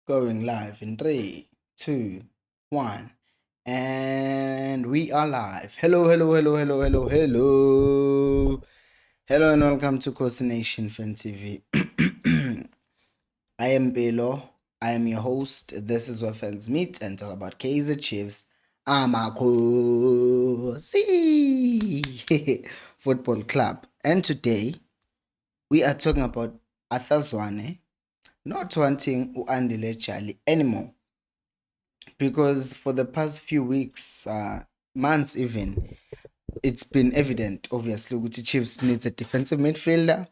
Going live in three, two, one. And we are live. Hello, hello, hello, hello, hello, hello. Hello and welcome to Coast Nation Fan TV. I am Belo. I am your host. This is where fans meet and talk about Kaiser Chiefs. Amakosi Football Club. And today we are talking about Arthur Zwane not wanting Andile Jali anymore. Because for the past few weeks, months even, it's been evident, obviously, Uguti Chiefs needs a defensive midfielder.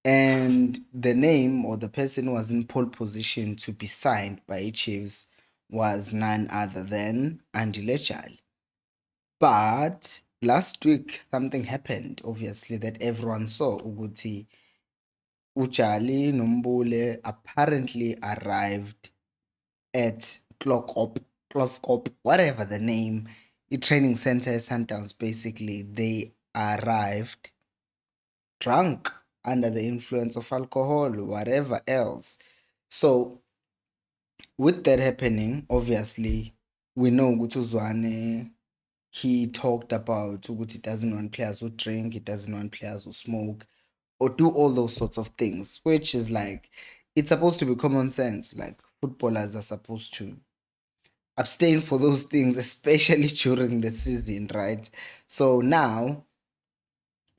And the name or the person who was in pole position to be signed by Chiefs was none other than Andile Jali. But last week, something happened, obviously, that everyone saw. Uguti Ujali Nombule apparently arrived at Clock Up, whatever the name, the training center Sundowns, basically, they arrived drunk under the influence of alcohol, whatever else. So, with that happening, obviously, we know Zwane, he talked about he doesn't want players who drink, he doesn't want players who smoke, or do all those sorts of things, which is like, it's supposed to be common sense. Like, footballers are supposed to abstain for those things, especially during the season, right? So now,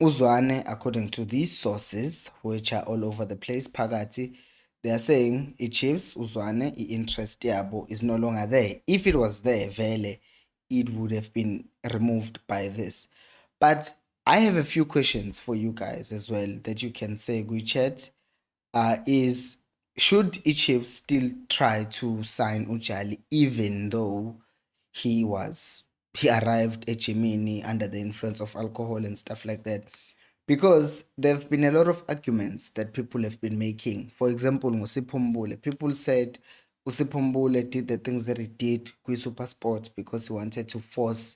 Uzwane, according to these sources, which are all over the place, Pagati, they are saying Chiefs, Uzwane, interest yabo is no longer there. If it was there, Vele, it would have been removed by this. But I have a few questions for you guys as well that you can say, Guichet, is should Chiefs still try to sign Ujali even though he arrived at Gemini under the influence of alcohol and stuff like that? Because there have been a lot of arguments that people have been making. For example, Ngosipombule, people said Usipombule did the things that he did with Super Sport because he wanted to force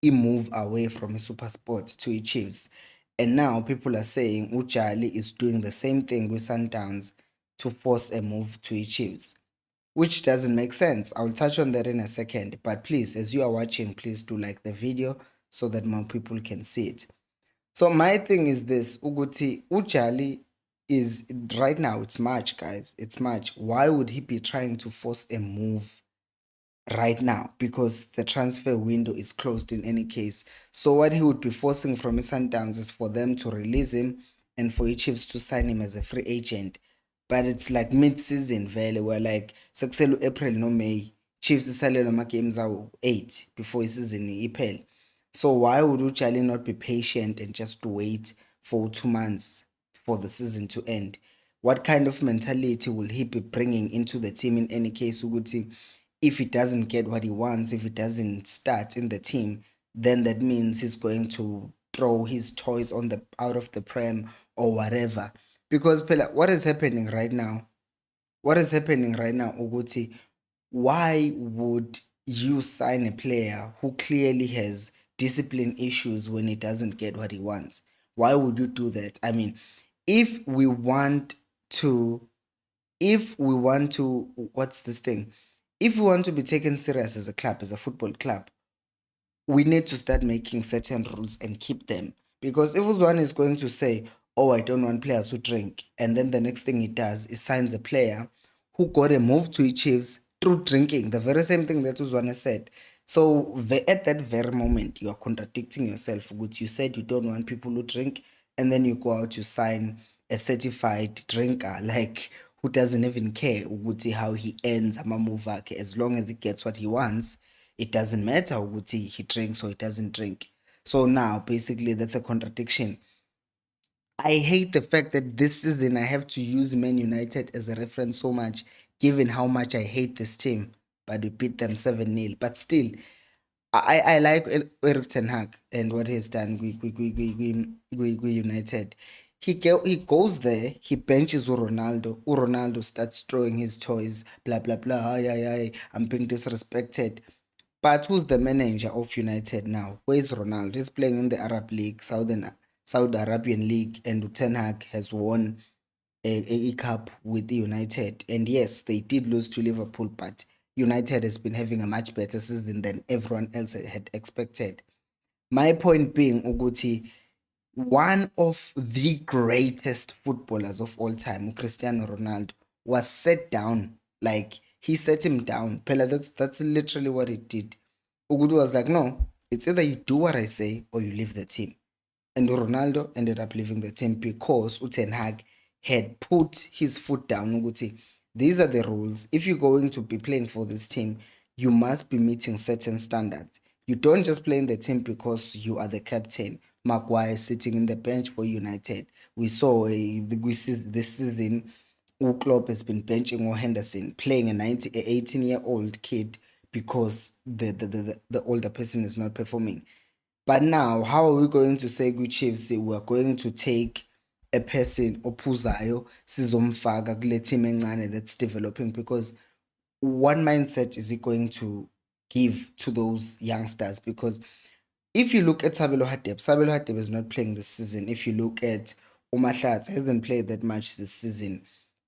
a move away from a Super Sport to a Chiefs. And now people are saying Ujali is doing the same thing with Sundowns to force a move to a Chiefs, which doesn't make sense. I'll touch on that in a second. But please, as you are watching, please do like the video so that more people can see it. So my thing is this, Uguti, Ujali is right now, it's March, guys. It's March. Why would he be trying to force a move right now? Because the transfer window is closed in any case. So what he would be forcing from his Sundowns is for them to release him and for Chiefs to sign him as a free agent. But it's like mid-season vele, where like Saxelu April no May, Chiefs isalelo ma games are 8 before season iphele. So why would Ujali not be patient and just wait for 2 months for the season to end? What kind of mentality will he be bringing into the team in any case? Uguti, if he doesn't get what he wants, if he doesn't start in the team, then that means he's going to throw his toys on the out of the prem or whatever. Because what is happening right now? What is happening right now, Uguti? Why would you sign a player who clearly has discipline issues when he doesn't get what he wants? Why would you do that? I mean, if we want to, what's this thing? If we want to be taken serious as a club, as a football club, we need to start making certain rules and keep them. Because if one is going to say, oh, I don't want players who drink, and then the next thing he does is signs a player who got a move to Chiefs through drinking, the very same thing that Uzwane said. So at that very moment, you are contradicting yourself. You said you don't want people who drink, and then you go out to sign a certified drinker, like who doesn't even care how he ends a move, as long as he gets what he wants. It doesn't matter ukuthi he drinks or he doesn't drink. So now, basically, that's a contradiction. I hate the fact that this season I have to use Man United as a reference so much, given how much I hate this team. But we beat them 7-0. But still, I like Eric Ten Hag and what he's done with United. He goes there, he benches Ronaldo. Ronaldo starts throwing his toys, blah, blah, blah. I'm being disrespected. But who's the manager of United now? Where is Ronaldo? He's playing in the Arab League, Saudi Arabian League, and Ten Hag has won a cup with the United. And yes, they did lose to Liverpool, but United has been having a much better season than everyone else had expected. My point being, Uguti, one of the greatest footballers of all time, Cristiano Ronaldo, was set down. Like he set him down. Pella, that's literally what it did. Ugudu was like, no, it's either you do what I say or you leave the team. And Ronaldo ended up leaving the team because Ten Hag had put his foot down. Uguti, these are the rules. If you're going to be playing for this team, you must be meeting certain standards. You don't just play in the team because you are the captain. Maguire sitting in the bench for United. We saw this season, Klopp has been benching Henderson, playing a 18-year-old kid because the older person is not performing. But now, how are we going to say good Chiefs? We're going to take a person ophuzayo sizomfaka kule team encane that's developing, because what mindset is he going to give to those youngsters? Because if you look at Sabelo Hadeb is not playing this season. If you look at Umahlatsi, hasn't played that much this season.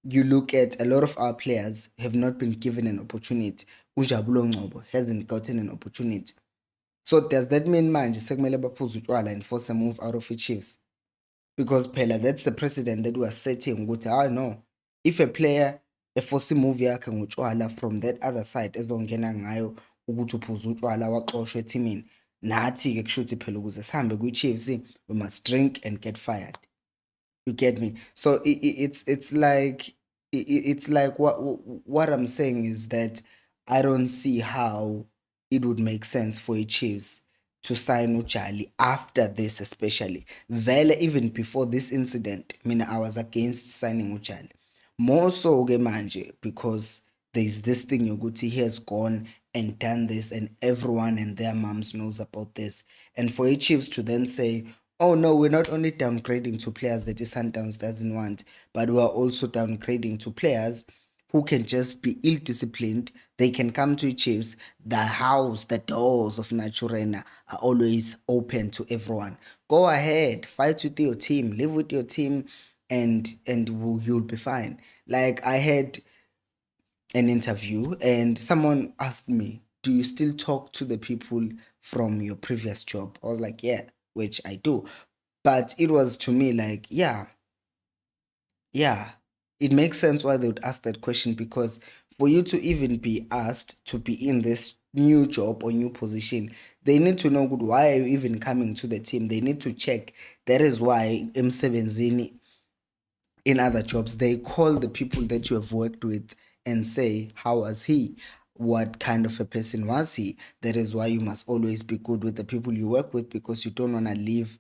You look at a lot of our players have not been given an opportunity. Unjabulo Ngcobo hasn't gotten an opportunity. So does that mean manje sekumele baphuze utshwala and force a move out of the Chiefs? Because phela that's the precedent that we are setting ukuthi no, if a player eforce move yakhe ngotshwala from that other side ezongena ngayo ukuthi uphuze utshwala waxoshwa ethimini, nathi-ke kushuthi phela ukuze sihambe kwi-Chiefs we must drink and get fired. You get me? So it's like what I'm saying is that I don't see how it would make sense for a Chiefs to sign Jali after this, especially. Vele, even before this incident, I was against signing Jali. More so manje, because there's this thing Yoguti, he has gone and done this, and everyone and their moms knows about this. And for a Chiefs to then say, oh no, we're not only downgrading to players that Sundowns doesn't want, but we are also downgrading to players who can just be ill-disciplined. They can come to Chiefs. The doors of Naturena are always open to everyone. Go ahead, fight with your team, live with your team, and you'll be fine. Like I had an interview and someone asked me, do you still talk to the people from your previous job? I was like, yeah, which I do. But it was to me like, yeah, it makes sense why they would ask that question, because for you to even be asked to be in this new job or new position, they need to know good, why are you even coming to the team? They need to check. That is why M7 in other jobs, they call the people that you have worked with and say, how was he? What kind of a person was he? That is why you must always be good with the people you work with, because you don't want to leave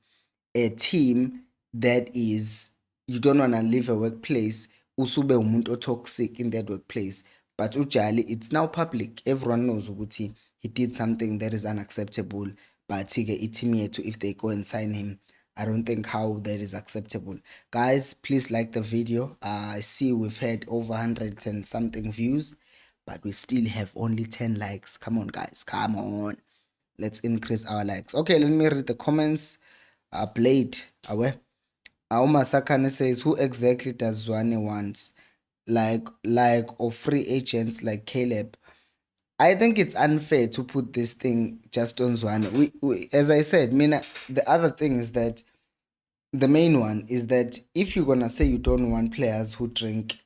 a team that is, you don't want to leave a workplace usube umuntu toxic in that workplace. But Ujali, it's now public. Everyone knows ukuthi he did something that is unacceptable. But team yethu, if they go and sign him, I don't think how that is acceptable. Guys, please like the video. I see we've had over 100 and something views, but we still have only 10 likes. Come on, guys. Come on. Let's increase our likes. Okay, let me read the comments. Blade, aware. Sakane says, who exactly does Zwane wants? Like or free agents like Caleb? I think it's unfair to put this thing just on Zwane. We as I said, the other thing is that the main one is that if you're gonna say you don't want players who drink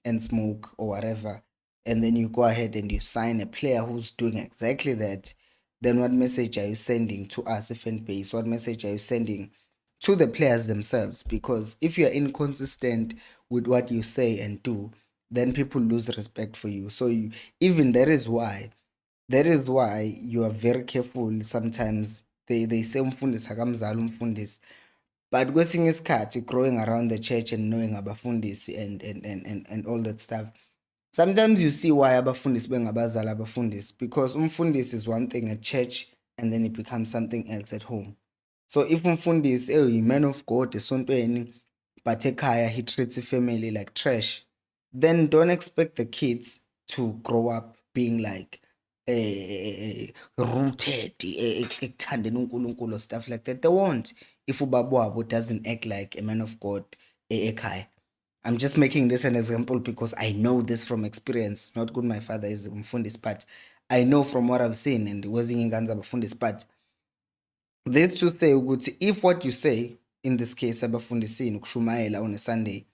and smoke or whatever, and then you go ahead and you sign a player who's doing exactly that, then what message are you sending to us, fan base? What message are you sending to the players themselves? Because if you're inconsistent with what you say and do, then people lose respect for you. So even that is why you are very careful. Sometimes they say umfundisi akamzali umfundisi, but kwesinye isikhathi growing around the church and knowing abafundisi and all that stuff, sometimes you see why abafundisi bengabazali abafundisi, because umfundisi is one thing at church and then it becomes something else at home. So if umfundisi man of God esontweni, but ekhaya he treats the family like trash, then don't expect the kids to grow up being like rooted ekuthandeni uNkulunkulu or stuff like that. They won't if ubaba wabo doesn't act like a man of God ekhaya. I'm just making this an example because I know this from experience. Not good, my father is umfundisi, but I know from what I've seen and kwezinye ingane zabafundisi. But let's just say ukuthi if what you say in this case abafundisini ukushumayela on a Sunday,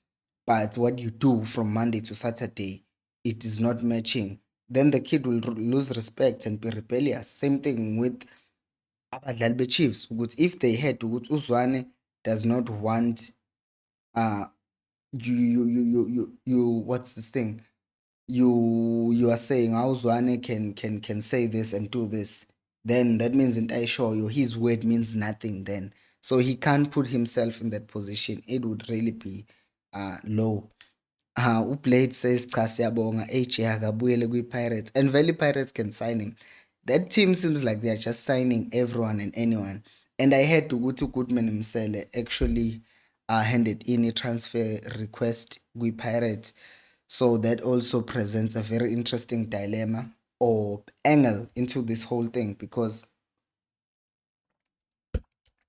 but what you do from Monday to Saturday, it is not matching, then the kid will lose respect and be rebellious. Same thing with abadlali be-Chiefs ukuthi if they had ukuthi uZwane does not want you what's this thing, you are saying how Zwane can say this and do this, then that means in Taisho his word means nothing then. So he can't put himself in that position. It would really be low. Ublade says cha siyabonga AJ akabuyele kwi-Pirates, and Valley Pirates can sign him. That team seems like they are just signing everyone and anyone. And I heard ukuthi Goodman himself actually handed in a transfer request kwi-Pirates. So that also presents a very interesting dilemma or angle into this whole thing, because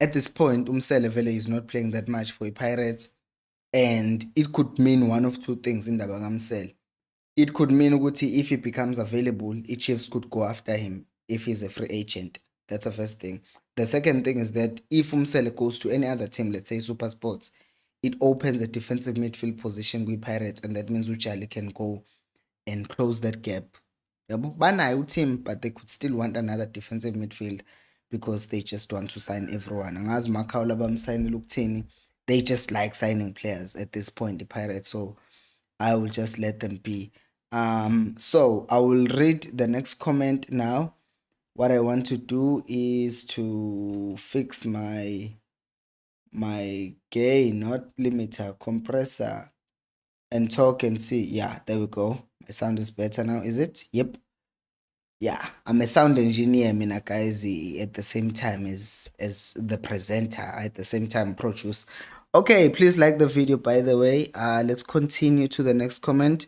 at this point Umsele vele is not playing that much for Pirates, and it could mean one of two things in Dabagamsel. It could mean ukuthi if he becomes available, Chiefs could go after him if he's a free agent. That's the first thing. The second thing is that if Umsele goes to any other team, let's say Super Sports, it opens a defensive midfield position with Pirates, and that means Ujali can go and close that gap. Yabo banayo team, but they could still want another defensive midfield because they just want to sign everyone. Angazi Makhawula bamsayinela ukuthini. They just like signing players at this point, the Pirates. So I will just let them be. So I will read the next comment now. What I want to do is to fix my gain, not limiter, compressor, and talk and see. Yeah, there we go. My sound is better now, is it? Yep. Yeah, I'm a sound engineer, mina guys, at the same time as the presenter, at the same time produce. Okay, please like the video, by the way. Let's continue to the next comment.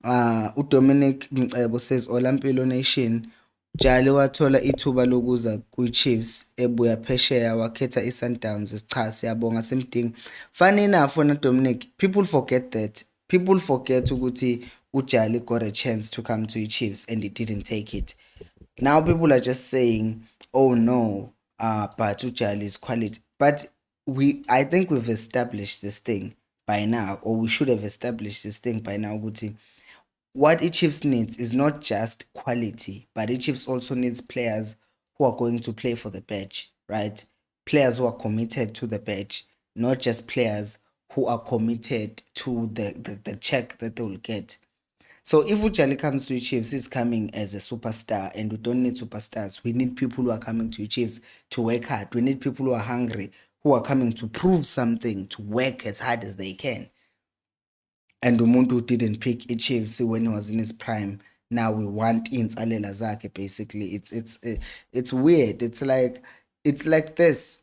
uDominic Mcebo says Olampilo Nation, Jali wathola ithuba lokuza kwi-Chiefs ebuya phesheya wakhetha i-Sundowns. Cha siyabonga simdingi. Funny enough wena Dominic, people forget that. People forget ukuthi uJali got a chance to come to Chiefs and he didn't take it. Now people are just saying, oh no, but uJali is quality. But I think we've established this thing by now, or we should have established this thing by now, ukuthi what Chiefs needs is not just quality, but Chiefs also needs players who are going to play for the badge, right? Players who are committed to the badge, not just players who are committed to the check that they will get. So if Ujali comes to Chiefs, he's coming as a superstar, and we don't need superstars. We need people who are coming to Chiefs to work hard. We need people who are hungry, who are coming to prove something, to work as hard as they can. And umuntu didn't pick Chiefs when he was in his prime. Now we want insalela zakhe. Basically, it's weird. It's like this.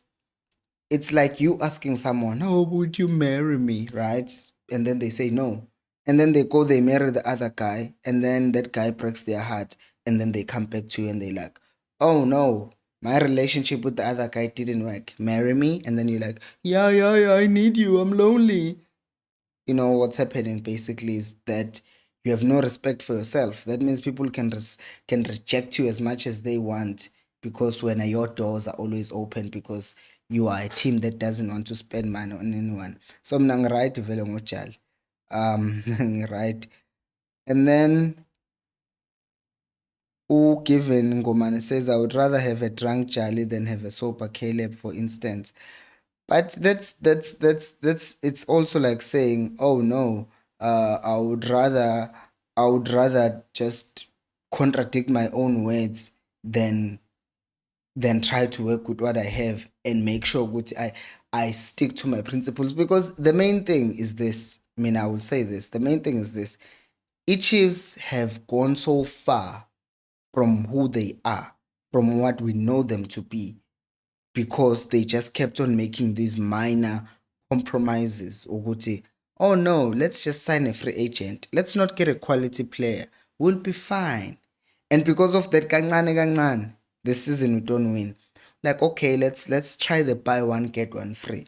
It's like you asking someone, "Oh, would you marry me?" Right? And then they say no. And then they marry the other guy, and then that guy breaks their heart, and then they come back to you and they're like, "Oh no, my relationship with the other guy didn't work. Marry me?" And then you're like, yeah, I need you. I'm lonely. You know what's happening basically is that you have no respect for yourself. That means people can reject you as much as they want, because when your doors are always open, because you are a team that doesn't want to spend money on anyone. So mna ngiright vele ngoJali. Ngiright. And then Given Ngomane says, I would rather have a drunk Jali than have a sober Caleb, for instance. But that's it's also like saying, oh no, I would rather just contradict my own words than try to work with what I have and make sure that I stick to my principles. Because the main thing is this. I mean, I will say this. The main thing is this. Chiefs have gone so far from who they are, from what we know them to be, because they just kept on making these minor compromises. Ukuthi, oh no, let's just sign a free agent. Let's not get a quality player. We'll be fine. And because of that, kancane, this season we don't win. Like, okay, let's try the buy one get one free.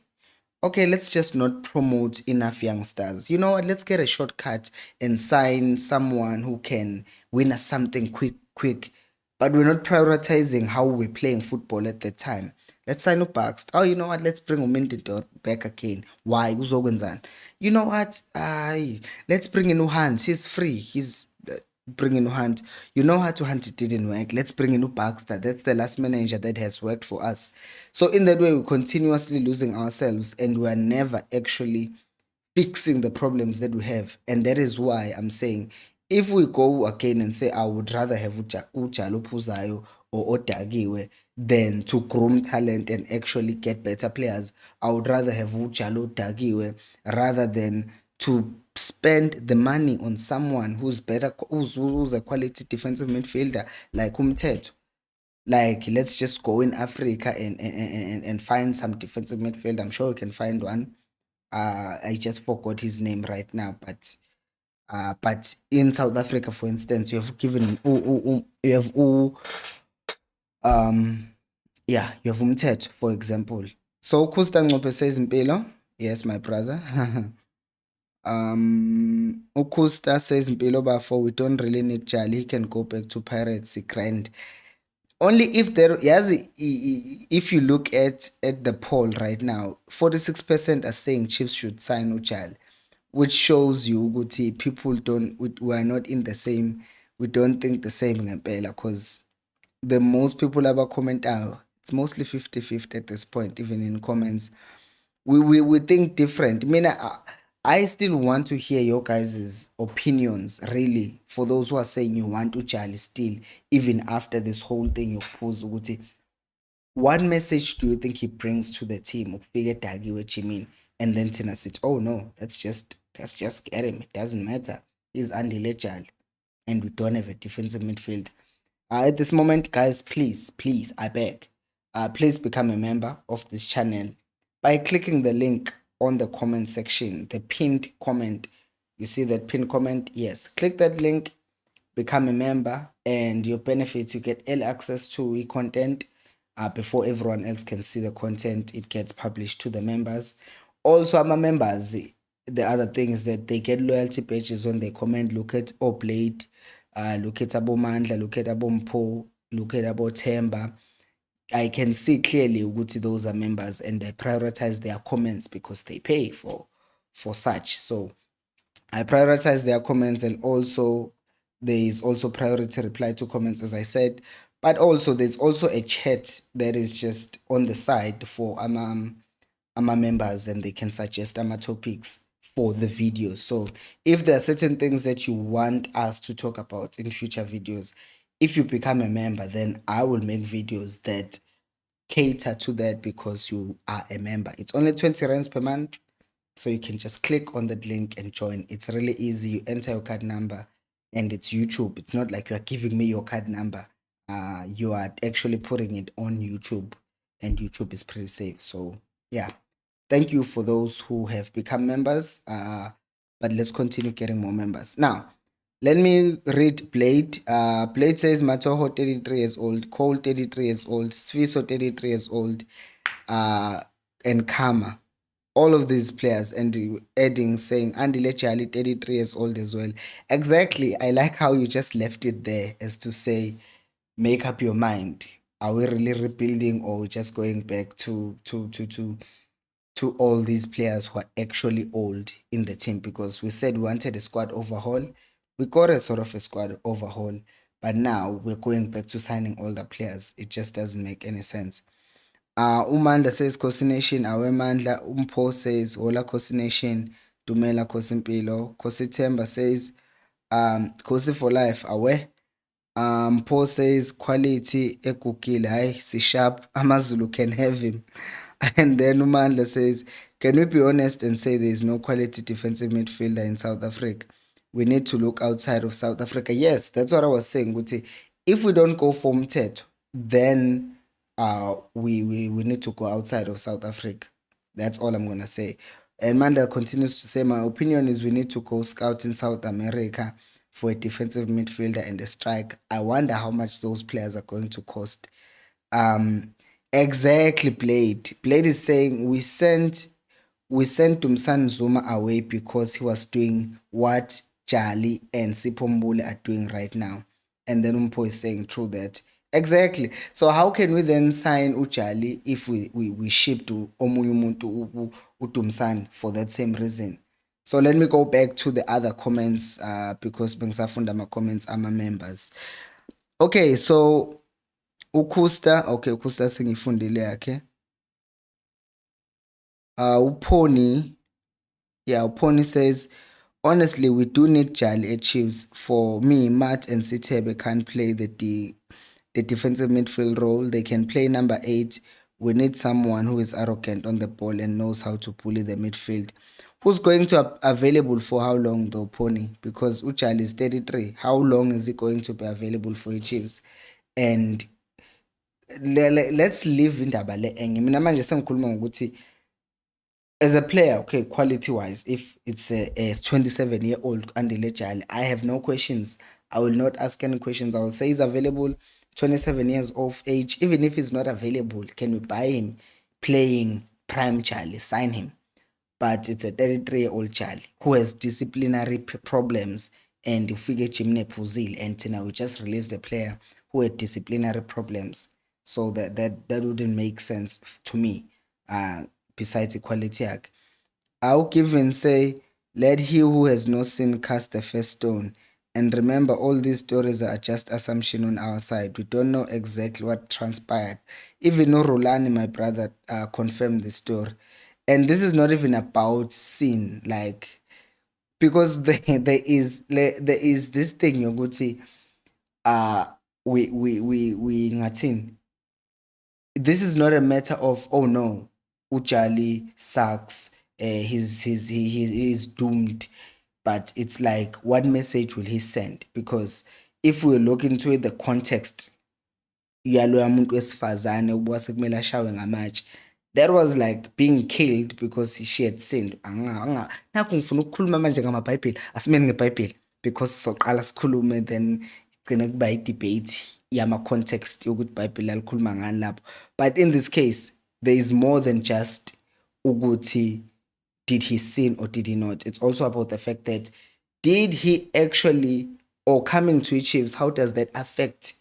okay, let's just not promote enough youngsters. You know what? Let's get a shortcut and sign someone who can win us something quick, quick. But we're not prioritizing how we're playing football at that time. Let's sign up Bucks. Oh, you know what? Let's bring Umindito back again. Why? Uzokwenzani? You know what? Let's bring in Hunt. He's free. He's bring in Hunt. You know how to Hunt it didn't work. Let's bring in Baxter. That's the last manager that has worked for us. So in that way, we're continuously losing ourselves and we are never actually fixing the problems that we have. And that is why I'm saying if we go again and say I would rather have Ujalo Puzayo or Odagiwe than to groom talent and actually get better players, I would rather have Ujalo Dagiwe rather than to spend the money on someone who's better, who's a quality defensive midfielder like Umteto. Like, let's just go in Africa and find some defensive midfield. I'm sure we can find one. I just forgot his name right now, but in South Africa, for instance, you have given you have yeah, you have Umthetho, for example. So Kusta Ncophe says Mpilo. Yes, my brother. Ukusta says Mpilo Bafo, we don't really need Jali. He can go back to Pirates, he grind. Only if there, yes, if you look at the poll right now, 46% are saying Chiefs should sign Ujali, which shows you ukuthi people we are not in the same, we don't think the same ngempela, because the most people about comment out, it's mostly 50-50 at this point, even in comments. We think different. I mean, I still want to hear your guys' opinions, really, for those who are saying you want Ujali still, even after this whole thing you pose ukuthi, what message do you think he brings to the team? Ukufika Dagiwe Jimin, and then Tina said, oh no, let's just get him. It doesn't matter. He's Andile Jali, and we don't have a defensive midfield. At this moment, guys, please, I beg, please become a member of this channel by clicking the link on the comment section, the pinned comment. You see that pinned comment? Yes, click that link, become a member, and your benefits, you get early access to content before everyone else can see the content. It gets published to the members. Also, I'm a members. The other thing is that they get loyalty badges when they comment. Look at Oblade, look at Abomandla, look at Abompo, look at Abotemba. I can see clearly ukuthi those are members and they prioritize their comments because they pay for such. So I prioritize their comments, and also there is also priority reply to comments, as I said. But also there's also a chat that is just on the side for AMA members, and they can suggest AMA topics for the videos. So if there are certain things that you want us to talk about in future videos, if you become a member, then I will make videos that cater to that because you are a member. It's only 20 rands per month. So you can just click on that link and join. It's really easy. You enter your card number and it's YouTube. It's not like you are giving me your card number. You are actually putting it on YouTube, and YouTube is pretty safe. So yeah, thank you for those who have become members. But let's continue getting more members. Now, let me read Blade. Blade says Matoho 33 years old, Cole 33 years old, Sfiso 33 years old, and Kama. All of these players, and adding saying Andile Jali 33 years old as well. Exactly. I like how you just left it there as to say, make up your mind. Are we really rebuilding, or just going back to all these players who are actually old in the team? Because we said we wanted a squad overhaul. We got a sort of a squad overhaul, but now we're going back to signing older players. It just doesn't make any sense. Umanda says Khosi Nation, awemandla. Umpho says hola Khosi Nation, dumela Khosi Mpilo. Khosi Themba says Khosi for life, awe. Paul says quality egugile, hayi si sharp, amaZulu can have him. And then Umandla says, can we be honest and say there is no quality defensive midfielder in South Africa? We need to look outside of South Africa. Yes, that's what I was saying. Ukuthi, if we don't go for Mteto, then we need to go outside of South Africa. That's all I'm gonna say. And Mandla continues to say, my opinion is we need to go scout in South America for a defensive midfielder and a strike. I wonder how much those players are going to cost. Exactly, Blade. Blade is saying we sent we sent Dumsan Zuma away because he was doing what Jali and Sipombule are doing right now. And then Umpo is saying true that. Exactly. So how can we then sign Ujali if we ship to Omuyumuntu Utumsan for that same reason? So let me go back to the other comments because bengisafunda my comments ama members. Okay, so Ukusta, okay, Ukusta sengifundile yakhe. Uponi, yeah, Uponi says, honestly, we do need Jali at Chiefs. For me, Matt and Sitebe can't play the defensive midfield role. They can play number 8. We need someone who is arrogant on the ball and knows how to bully the midfield. Who's going to be available for how long though, Pony? Because Uchali is 33. How long is he going to be available for the Chiefs? And let's leave indaba le enye. Mina manje sengikhuluma ngokuthi as a player, okay, quality wise, if it's a 27-year-old Andile Jali, I have no questions. I will not ask any questions. I will say he's available, 27 years of age. Even if he's not available, can we buy him playing prime Jali? Sign him. But it's a 33-year-old Jali who has disciplinary problems, and ufike Jimne Puzil, and now we just released a player who had disciplinary problems. So that wouldn't make sense to me. Besides equality act. I'll even say, let he who has no sin cast the first stone. And remember, all these stories are just assumption on our side. We don't know exactly what transpired. Even though Rolani, my brother, confirmed the story. And this is not even about sin, like, because there is this thing you're going to say, we ngathini. This is not a matter of, oh no, Ujali sucks, he's doomed. But it's like, what message will he send? Because if we look into it, the context, yaloya muntu wesifazane ubuka sekumele ashawe ngamatshe, that was like being killed because she had sinned. Nakhu ngifuna ukukhuluma manje ngamabhayibheli, asimeni ngebhayibheli because soqala sikhulume then igcine kuba i-debate yama-context yokuthi ibhayibheli alikhuluma ngani lapho. But in this case, there is more than just ukuthi did he sin or did he not. It's also about the fact that did he actually, or coming to Chiefs, how does that affect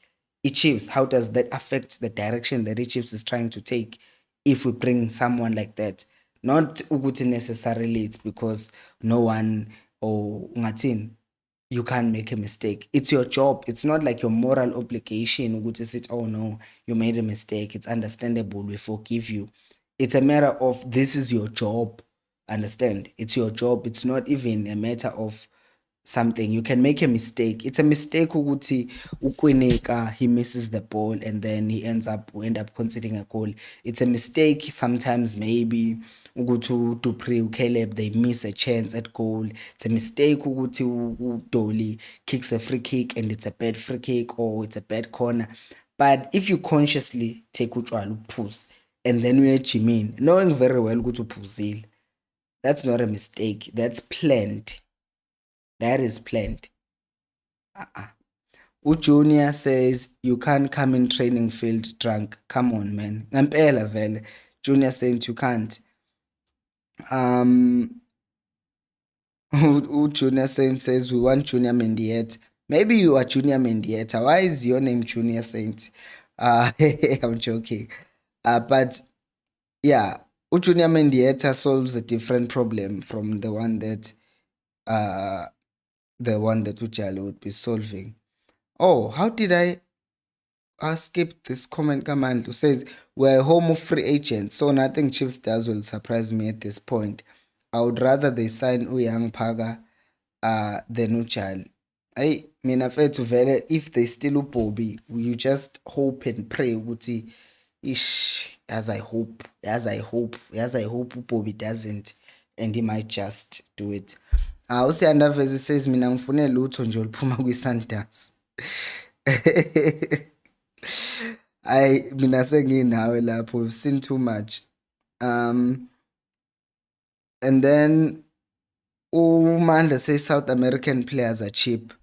Chiefs? How does that affect the direction that Chiefs is trying to take if we bring someone like that? Not ukuthi necessarily it's because no one or ngathini, you can't make a mistake. It's your job. It's not like your moral obligation ukuthi sit, oh no, you made a mistake. It's understandable. We forgive you. It's a matter of this is your job. Understand? It's your job. It's not even a matter of something. You can make a mistake. It's a mistake ukuthi uKwinika, he misses the ball and then we end up conceding a goal. It's a mistake sometimes maybe ukuthi uDupree, uCaleb, they miss a chance at goal. It's a mistake ukuthi uDoli kicks a free kick and it's a bad free kick or it's a bad corner. But if you consciously take utshwala uphuze and then we ejimini knowing very well ukuthi uphuzile, that's not a mistake. That's planned. That is planned. Junior says, you can't come in training field drunk. Come on, man. Ngampela vele. Junior saying you can't. Junior Saint says, we want Junior Mendieta. Maybe you are Junior Mendieta. Why is your name Junior Saint? I'm joking. But yeah, Junior Mendieta solves a different problem from the one that Ujali would be solving. Oh, how did I skip this comment? Kamandlu says, we're a home of free agents, so nothing Chiefs does will surprise me at this point. I would rather they sign Uyang Paga than Ujali. Mina fethu vele, if they still uBobby, you just hope and pray ukuthi as I hope uBobby doesn't, and he might just do it. Usiyandavezi says, mina ngifune lutho nje oluphuma kwi-Sundowns. Mina senginawe lapho, we've seen too much. And then Umandla says South American players are cheap.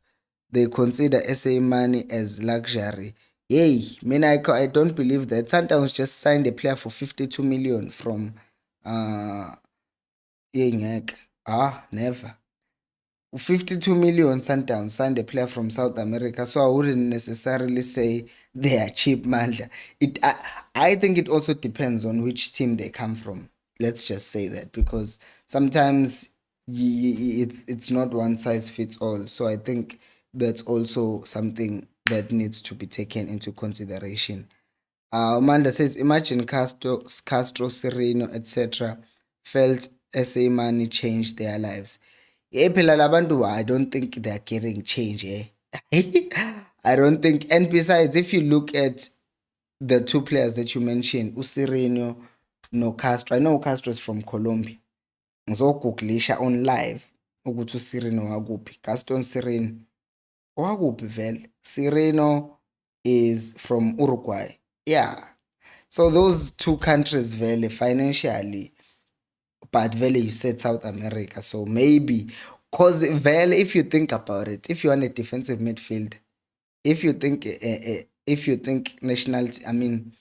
They consider SA money as luxury. Yay, I don't believe that. Sundowns just signed a player for 52 million from Ingeke. Never. 52 million Sundowns signed a player from South America, so I wouldn't necessarily say they are cheap, Mandla. I think it also depends on which team they come from. Let's just say that because sometimes it's not one size fits all. So I think that's also something that needs to be taken into consideration. Amanda says, imagine Castro, Sereno, etc. felt SA money changed their lives. Phela labantu, I don't think they are carrying change, eh? I don't think. And besides, if you look at the two players that you mentioned, Usirino no Castro. I know Castro is from Colombia. Ngizogooglisha on live ukuthi uSirino wakuphi. Gaston Sirino. Wakuphi vele? Sirino is from Uruguay. Yeah. So those two countries vele financially, but vele you said South America. So maybe because vele if you think about it, if you want a defensive midfield, if you think nationality, I mean,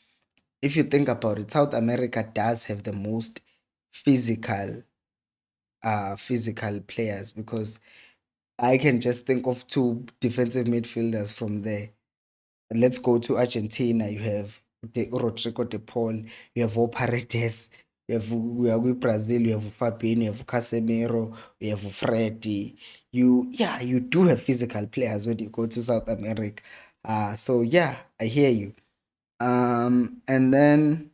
if you think about it, South America does have the most physical physical players because I can just think of two defensive midfielders from there. Let's go to Argentina. You have Rodrigo de Paul, you have Paredes, we are with Brazil, you have Fabinho, you have Casemiro, you have Freddy. You do have physical players when you go to South America. So yeah, I hear you. And then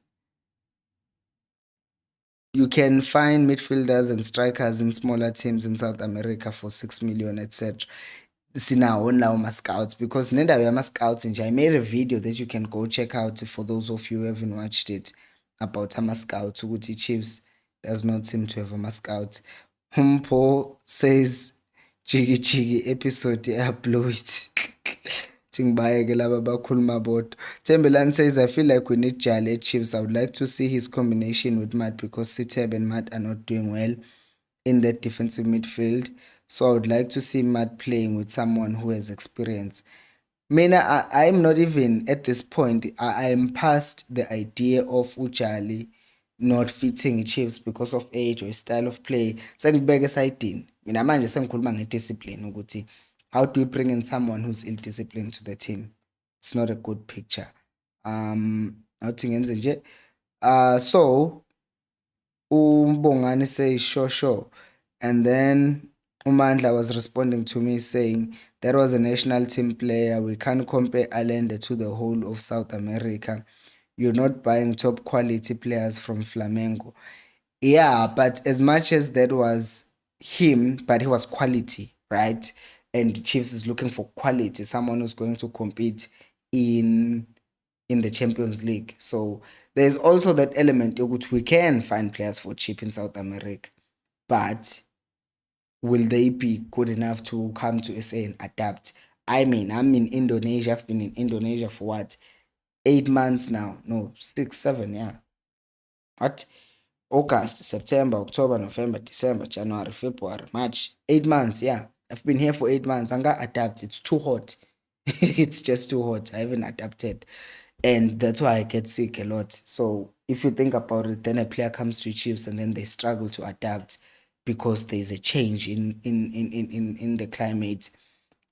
you can find midfielders and strikers in smaller teams in South America for 6 million, etc. Sinawo lawo ma-scouts because nendawo yama-scouts nje, I made a video that you can go check out for those of you who haven't watched it about ama-scouts ukuthi Chiefs does not seem to have ama-scouts. Humpo says jiki jiki episode blow it. Thingbayeke laba bakhuluma bodwa. Thembelani says I feel like we need Jali at Chiefs. I would like to see his combination with Matt because Siteb and Matt are not doing well in that defensive midfield. So I would like to see Matt playing with someone who has experience. Mina, I'm not even at this point. I am past the idea of Ujali not fitting Chiefs because of age or style of play. Sengibeke esayidini. Mina manje sengikhuluma ngediscipline ukuthi how do we bring in someone who's ill disciplined to the team? It's not a good picture. Awuthi ngenze nje. So Umbongani says sure. And then Umandla was responding to me saying that was a national team player. We can't compare Allende to the whole of South America. You're not buying top quality players from Flamengo. Yeah, but as much as that was him, but he was quality, right? And Chiefs is looking for quality, someone who's going to compete in the Champions League. So there's also that element which we can find players for cheap in South America, but will they be good enough to come to SA and adapt? I mean, I'm in Indonesia. I've been in Indonesia for what? 8 months now. No, 6, 7, yeah. What? August, September, October, November, December, January, February, March. 8 months, yeah. I've been here for 8 months. I'm gonna adapt. It's too hot. It's just too hot. I haven't adapted. And that's why I get sick a lot. So if you think about it, then a player comes to Chiefs and then they struggle to adapt because there's a change in the climate.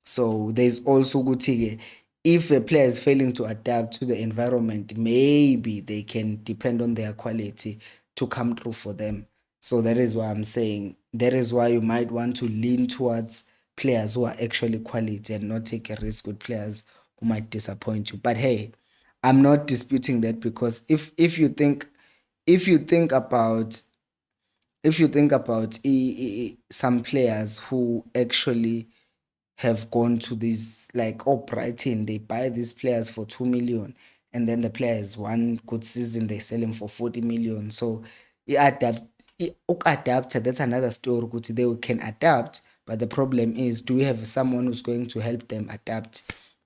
So there's also ukuthi if a player is failing to adapt to the environment, maybe they can depend on their quality to come through for them. So that is why I'm saying that is why you might want to lean towards players who are actually quality and not take a risk with players who might disappoint you. But hey, I'm not disputing that because if you think about some players who actually have gone to these like Brighton, they buy these players for 2 million and then the player has one good season, they sell him for 40 million. So adapt that's another story ukuthi they can adapt, but the problem is do we have someone who's going to help them adapt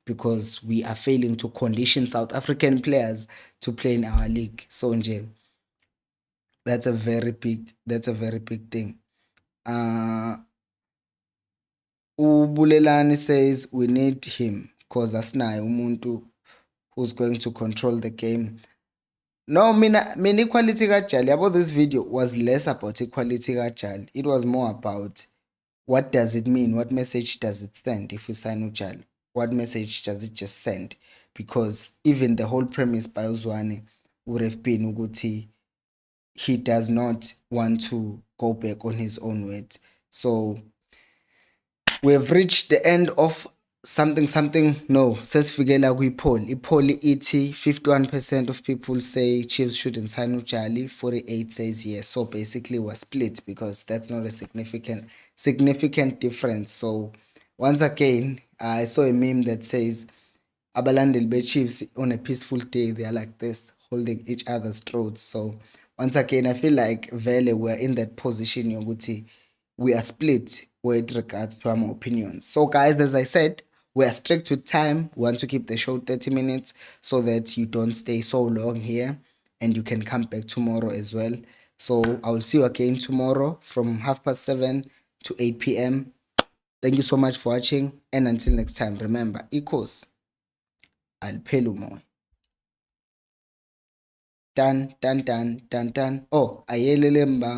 because we are failing to condition South African players to play in our league. So nje, that's a very big thing. Ubulelani says we need him because asinayo umuntu who's going to control the game. No, mina equality kaJali. About this video was less about equality kaJali. It was more about what does it mean? What message does it send if we sign uJali? What message does it just send? Because even the whole premise by Zwane would have been ukuthi he does not want to go back on his own words. So we have reached the end of something. No, sesifikela kwi-poll. I-poll ithi 51% of people say Chiefs shouldn't sign uJali, 48 says yes. So basically we're split because that's not a significant difference. So once again, I saw a meme that says abalandeli be-Chiefs on a peaceful day, they are like this, holding each other's throats. So once again, I feel like vele we're in that position yokuthi we are split with regards to our opinions. So guys, as I said, we are strict with time. We want to keep the show 30 minutes so that you don't stay so long here and you can come back tomorrow as well. So I'll see you again tomorrow from 7:30 to 8 p.m. Thank you so much for watching, and until next time, remember, equals alipheli umoya. Done. Oh, ayelele mba.